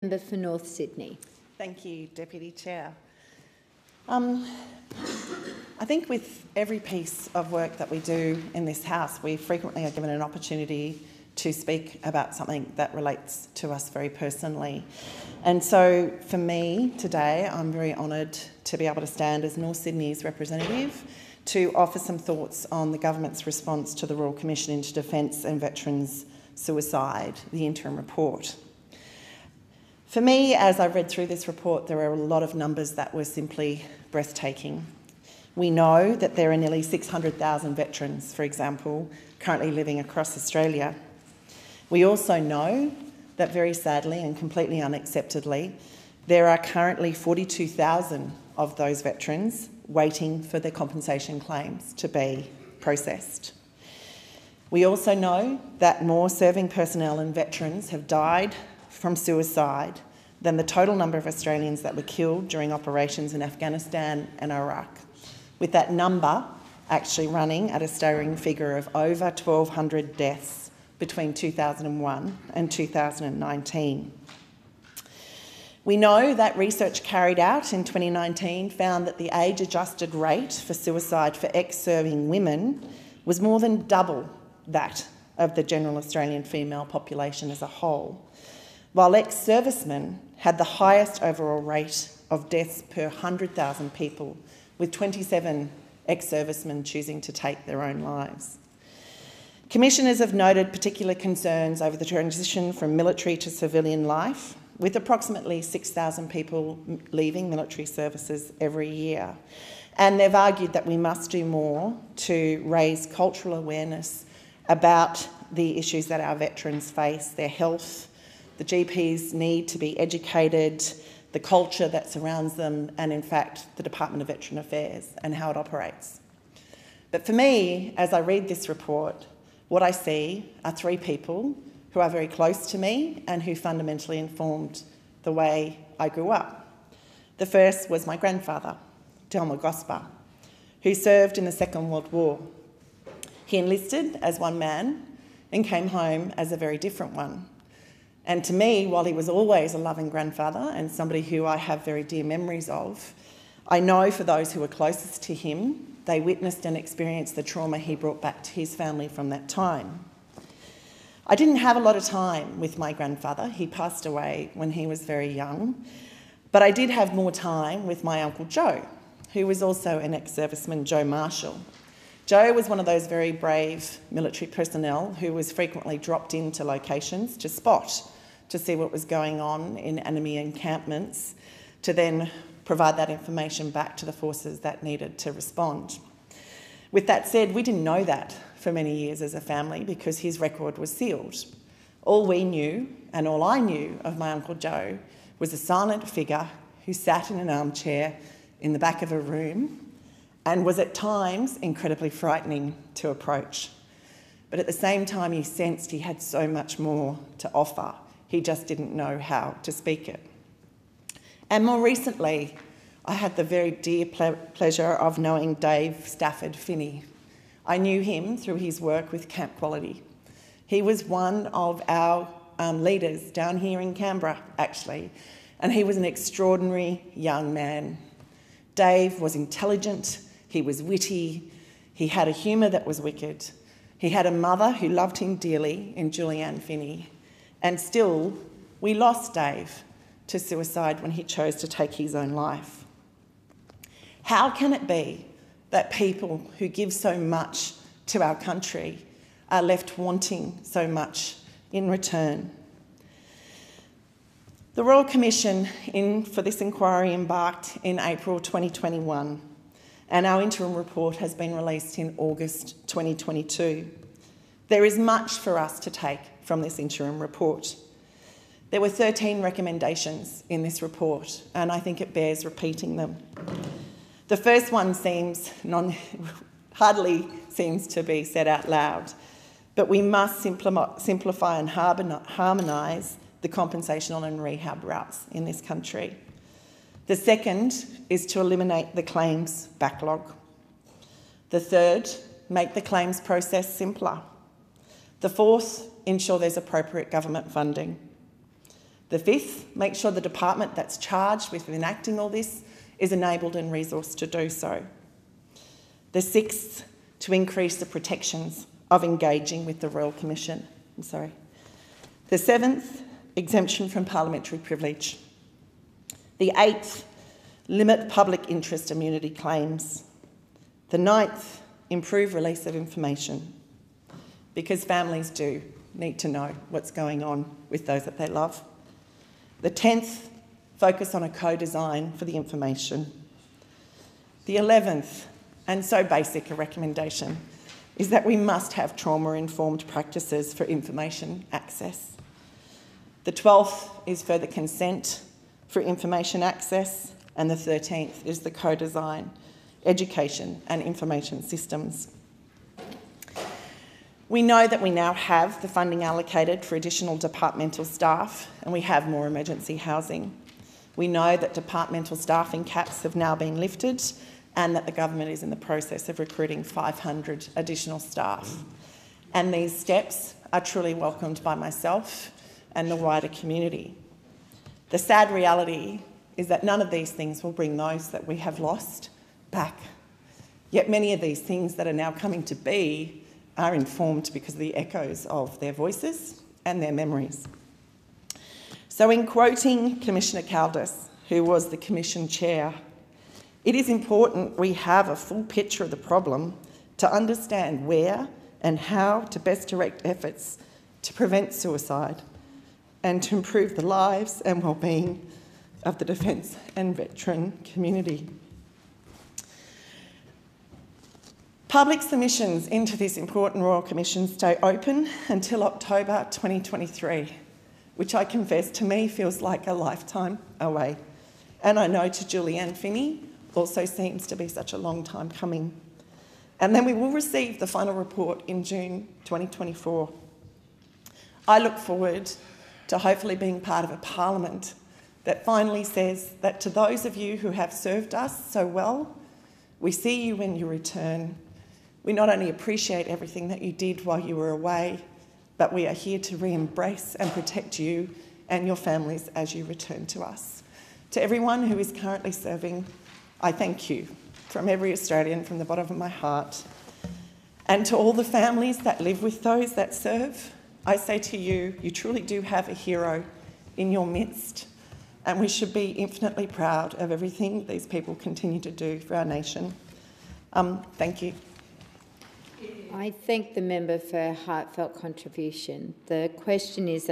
Member for North Sydney. Thank you, Deputy Chair. I think with every piece of work that we do in this House, we frequently are given an opportunity to speak about something that relates to us very personally. And so for me today, I'm very honoured to be able to stand as North Sydney's representative to offer some thoughts on the government's response to the Royal Commission into Defence and Veterans Suicide, the Interim Report. For me, as I read through this report, there are a lot of numbers that were simply breathtaking. We know that there are nearly 600,000 veterans, for example, currently living across Australia. We also know that very sadly and completely unacceptably, there are currently 42,000 of those veterans waiting for their compensation claims to be processed. We also know that more serving personnel and veterans have died from suicide than the total number of Australians that were killed during operations in Afghanistan and Iraq, with that number actually running at a staggering figure of over 1,200 deaths between 2001 and 2019. We know that research carried out in 2019 found that the age-adjusted rate for suicide for ex-serving women was more than double that of the general Australian female population as a whole, while ex-servicemen had the highest overall rate of deaths per 100,000 people, with 27 ex-servicemen choosing to take their own lives. Commissioners have noted particular concerns over the transition from military to civilian life, with approximately 6,000 people leaving military services every year. And they've argued that we must do more to raise cultural awareness about the issues that our veterans face, their health. The GPs need to be educated, the culture that surrounds them, and in fact, the Department of Veteran Affairs and how it operates. But for me, as I read this report, what I see are three people who are very close to me and who fundamentally informed the way I grew up. The first was my grandfather, Delmer Gosper, who served in the Second World War. He enlisted as one man and came home as a very different one. And to me, while he was always a loving grandfather and somebody who I have very dear memories of, I know for those who were closest to him, they witnessed and experienced the trauma he brought back to his family from that time. I didn't have a lot of time with my grandfather. He passed away when he was very young. But I did have more time with my Uncle Joe, who was also an ex-serviceman, Joe Marshall. Joe was one of those very brave military personnel who was frequently dropped into locations to spot, to see what was going on in enemy encampments, to then provide that information back to the forces that needed to respond. With that said, we didn't know that for many years as a family because his record was sealed. All we knew, and all I knew of my Uncle Joe, was a silent figure who sat in an armchair in the back of a room and was at times incredibly frightening to approach. But at the same time, you sensed he had so much more to offer. He just didn't know how to speak it. And more recently, I had the very dear pleasure of knowing Dave Stafford Finney. I knew him through his work with Camp Quality. He was one of our leaders down here in Canberra, actually, and he was an extraordinary young man. Dave was intelligent, he was witty, he had a humour that was wicked. He had a mother who loved him dearly in Julianne Finney. And still, we lost Dave to suicide when he chose to take his own life. How can it be that people who give so much to our country are left wanting so much in return? The Royal Commission for this inquiry embarked in April 2021, and our interim report has been released in August 2022. There is much for us to take from this interim report. There were 13 recommendations in this report, and I think it bears repeating them. The first one hardly seems to be said out loud, but we must simplify and harmonise the compensation and rehab routes in this country. The second is to eliminate the claims backlog. The third, make the claims process simpler. The fourth, ensure there's appropriate government funding. The fifth, make sure the department that's charged with enacting all this is enabled and resourced to do so. The sixth, to increase the protections of engaging with the Royal Commission. The seventh, exemption from parliamentary privilege. The eighth, limit public interest immunity claims. The ninth, improve release of information, because families do need to know what's going on with those that they love. The 10th, focus on a co-design for the information. The 11th, and so basic a recommendation, is that we must have trauma-informed practices for information access. The 12th is further consent for information access, and the 13th is the co-design, education and information systems. We know that we now have the funding allocated for additional departmental staff, and we have more emergency housing. We know that departmental staffing caps have now been lifted and that the government is in the process of recruiting 500 additional staff. And these steps are truly welcomed by myself and the wider community. The sad reality is that none of these things will bring those that we have lost back. Yet many of these things that are now coming to be are informed because of the echoes of their voices and their memories. So in quoting Commissioner Kaldis, who was the Commission Chair, it is important we have a full picture of the problem to understand where and how to best direct efforts to prevent suicide and to improve the lives and well-being of the defence and veteran community. Public submissions into this important Royal Commission stay open until October 2023, which I confess to me feels like a lifetime away. And I know to Julianne Finney also seems to be such a long time coming. And then we will receive the final report in June 2024. I look forward to hopefully being part of a parliament that finally says that to those of you who have served us so well, we see you when you return. We not only appreciate everything that you did while you were away, but we are here to re-embrace and protect you and your families as you return to us. To everyone who is currently serving, I thank you from every Australian, from the bottom of my heart. And to all the families that live with those that serve, I say to you, you truly do have a hero in your midst, and we should be infinitely proud of everything these people continue to do for our nation. Thank you. I thank the member for her heartfelt contribution. The question is